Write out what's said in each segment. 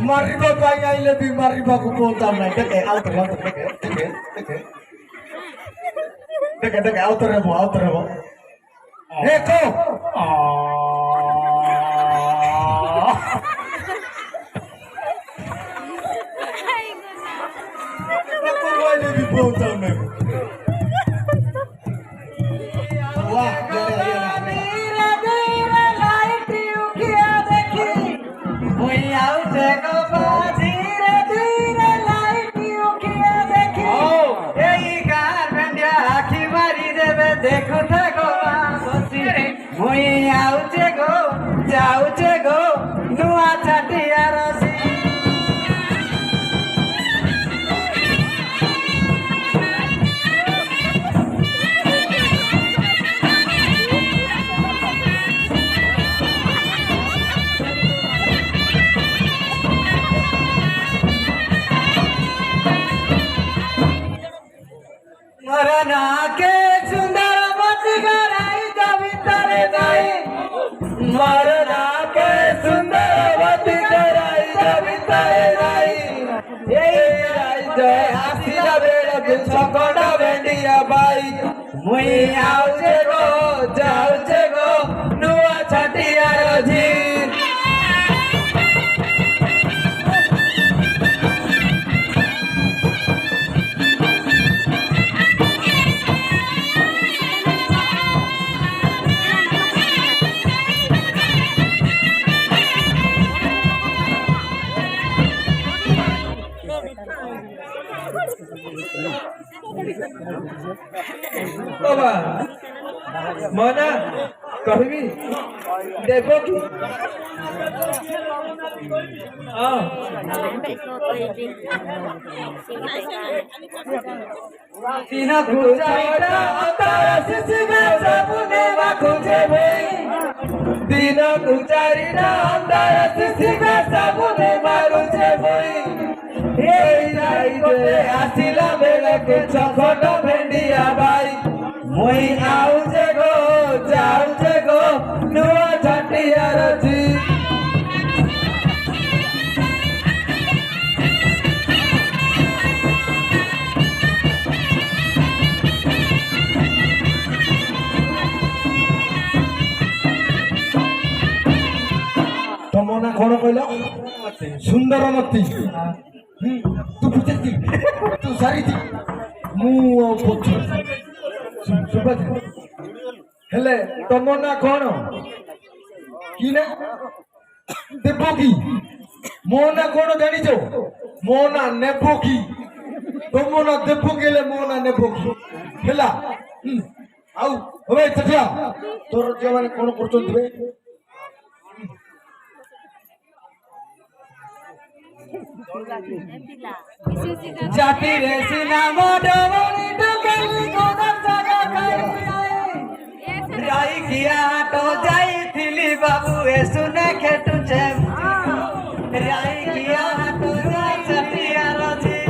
मारिबा पाई आइले भी मारिबा को बोलता नहीं देखे आउट देखे देखे देखे देखे देखे आउट रे वो देखो आइले भी बोलता नहीं वाह देखो थको बसी मुई आउचे गो जाउचे गो नुआ छाटिया रसी मरना के मरना के सुंदरवती कराई जबिताए नहीं जय आसिया बेड़ा के छकड़ा बेंडिया बाई मुई आउचे गो जाउचे गो नुआ छटिया रजी बाबा मना कहबी देखो कि तीना खुजाइला अंतर सिसिगा सबने बाखुजे भई तीना खुजाइला अंतर सिसिगा सबने मारुजे भई हे राई गोटे आसिला बेले के छखट भेंडिया बाई मुई आउचे गो जाउचे गो नुआ छटिया रजी तमना कोन कहला सुंदरमती तू बुझती तू सारी थी मु पछु सुबह हेले तमना कोन की ना देबोगी मोना कोन जानी जो मोना नेबोगी तमना देबोगेले मोना नेबोगी हेला आउ होय चटिया तोर जे माने कोन करचोंतबे जाति रे सिना मोडवनी डुगली कोदर जगा खाई राई किया तो जाई थिली बाबू ए सुने खेटुचे राई किया तो जाई छटिया रजी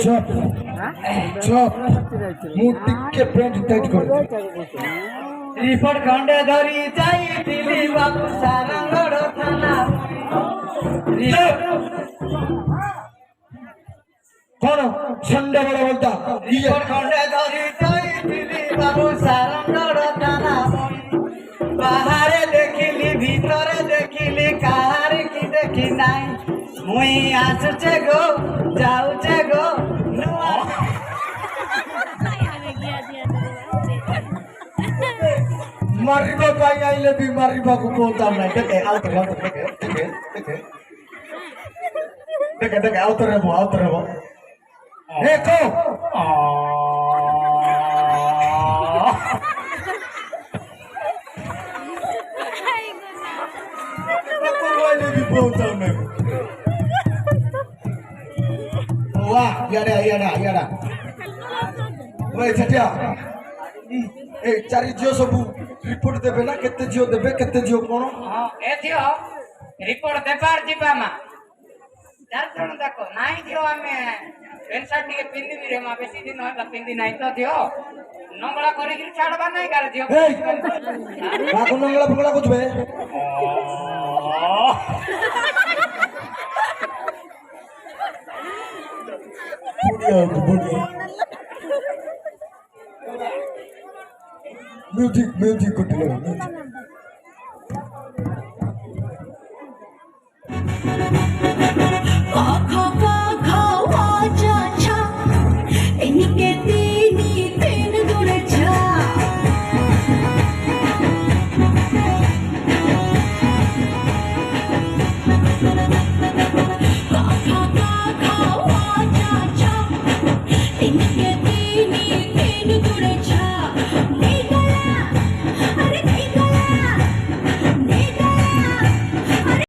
चुप चुप मुट्ठी के पेंट टाइट कर रिपोर्ट खंडे धरी जाई दिली बाबू सारंगड़ थाना कौन संडे बड़ा बोलता रिपोर्ट खंडे धरी जाई दिली बाबू सारंगड़ थाना बाहरे देखिली भीतरे देखिली काहार की देखी नहीं मुई आसुचे गो जाउचे गो नुआ मारिबा पाई आइले भी मारिबा को बोलता नहीं देखे आउट देखे देखे देखे देखे देखे आउट रे वो देखो आइले भी बोलता नहीं वाह याडा ओए छटिया ए चारि जियो सब रिपोर्ट देबे ना केते जियो कोन हाँ ए थियो रिपोर्ट देबार जीवा मा चार जण देखो नाही थियो आमे पेन शर्ट टिके पिंदी रे मा बेसी दिन होता पिंदी नाही तो थियो नंगला करी कि छाड़बा नाही कर थियो ए काको नंगला फंगला कुछ बे बुढ़िया म्यूजिक कुछ लगा